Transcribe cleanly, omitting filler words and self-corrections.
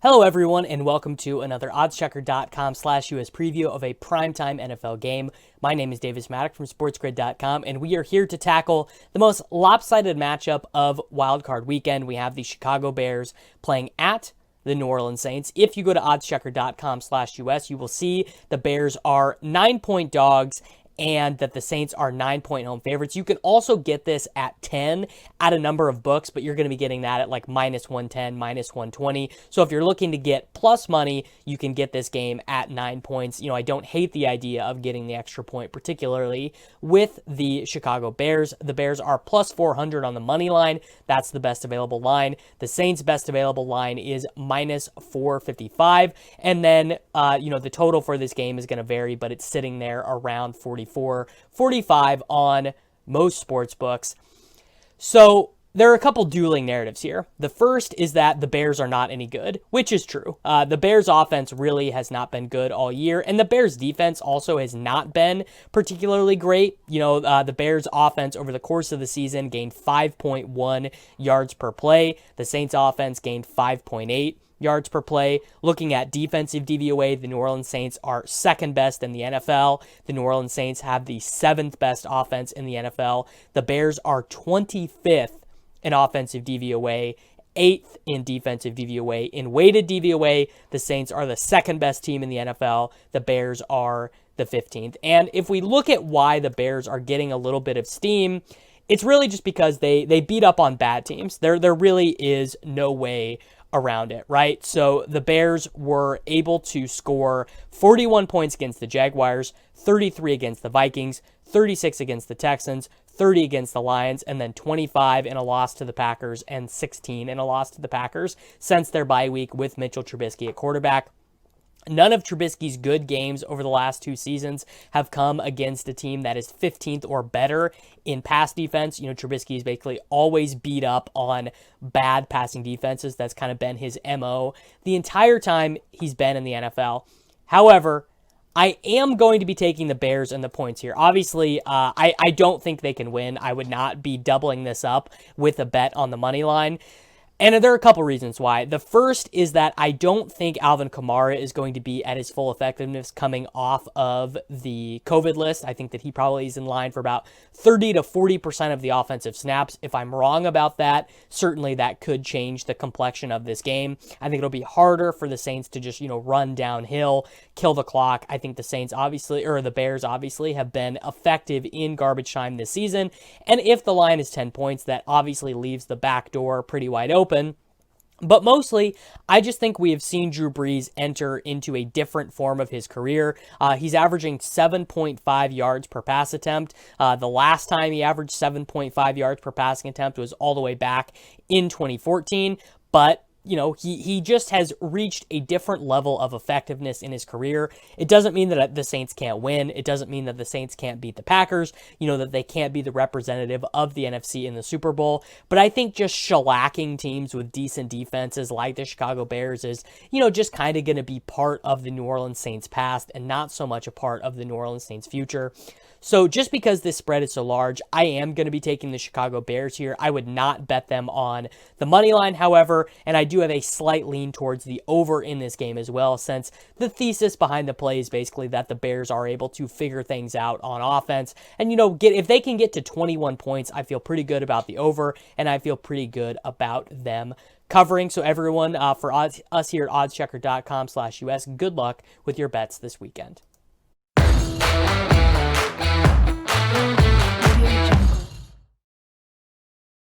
Hello everyone, and welcome to another oddschecker.com/US preview of a primetime NFL game. My name is Mattek from sportsgrid.com, and we are here to tackle the most lopsided matchup of wildcard weekend. We have the Chicago Bears playing at the New Orleans Saints. If you go to oddschecker.com/US, you will see the Bears are 9-point dogs and that the Saints are 9-point home favorites. You can also get this at 10 at a number of books, but you're going to be getting that at like -110, -120. So if you're looking to get plus money, you can get this game at 9 points. I don't hate the idea of getting the extra point, particularly with the Chicago Bears. The Bears are plus 400 on the money line. That's the best available line. The Saints' best available line is -455. And then, the total for this game is going to vary, but it's sitting there around 45 on most sports books. So there are a couple dueling narratives here. The first is that the Bears are not any good, which is true. The Bears offense really has not been good all year, and the Bears defense also has not been particularly great. The Bears offense over the course of the season gained 5.1 yards per play. The Saints offense gained 5.8 yards per play. Looking at defensive DVOA, the New Orleans Saints are second best in the NFL. The New Orleans Saints have the 7th best offense in the NFL. The Bears are 25th in offensive DVOA, 8th in defensive DVOA. In weighted DVOA, the Saints are the second best team in the NFL. The Bears are the 15th. And if we look at why the Bears are getting a little bit of steam, it's really just because they beat up on bad teams. There really is no way around it, right? So the Bears were able to score 41 points against the Jaguars, 33 against the Vikings, 36 against the Texans, 30 against the Lions, and then 25 in a loss to the Packers and 16 in a loss to the Packers since their bye week with Mitchell Trubisky at quarterback. None of Trubisky's good games over the last 2 seasons have come against a team that is 15th or better in pass defense. Trubisky is basically always beat up on bad passing defenses. That's kind of been his MO the entire time he's been in the NFL. However, I am going to be taking the Bears and the points here. Obviously, I don't think they can win. I would not be doubling this up with a bet on the money line. And there are a couple reasons why. The first is that I don't think Alvin Kamara is going to be at his full effectiveness coming off of the COVID list. I think that he probably is in line for about 30 to 40% of the offensive snaps. If I'm wrong about that, certainly that could change the complexion of this game. I think it'll be harder for the Saints to just, run downhill, kill the clock. I think the Bears obviously have been effective in garbage time this season. And if the line is 10 points, that obviously leaves the back door pretty wide open. But mostly, I just think we have seen Drew Brees enter into a different form of his career. He's averaging 7.5 yards per pass attempt. The last time he averaged 7.5 yards per passing attempt was all the way back in 2014. But he just has reached a different level of effectiveness in his career. It doesn't mean that the Saints can't win. It doesn't mean that the Saints can't beat the Packers, that they can't be the representative of the NFC in the Super Bowl. But I think just shellacking teams with decent defenses like the Chicago Bears is, just kind of going to be part of the New Orleans Saints past and not so much a part of the New Orleans Saints future. So just because this spread is so large, I am going to be taking the Chicago Bears here. I would not bet them on the money line, however, and I do have a slight lean towards the over in this game as well, since the thesis behind the play is basically that the Bears are able to figure things out on offense. And, if they can get to 21 points, I feel pretty good about the over, and I feel pretty good about them covering. So everyone, for us here at oddschecker.com/US, good luck with your bets this weekend.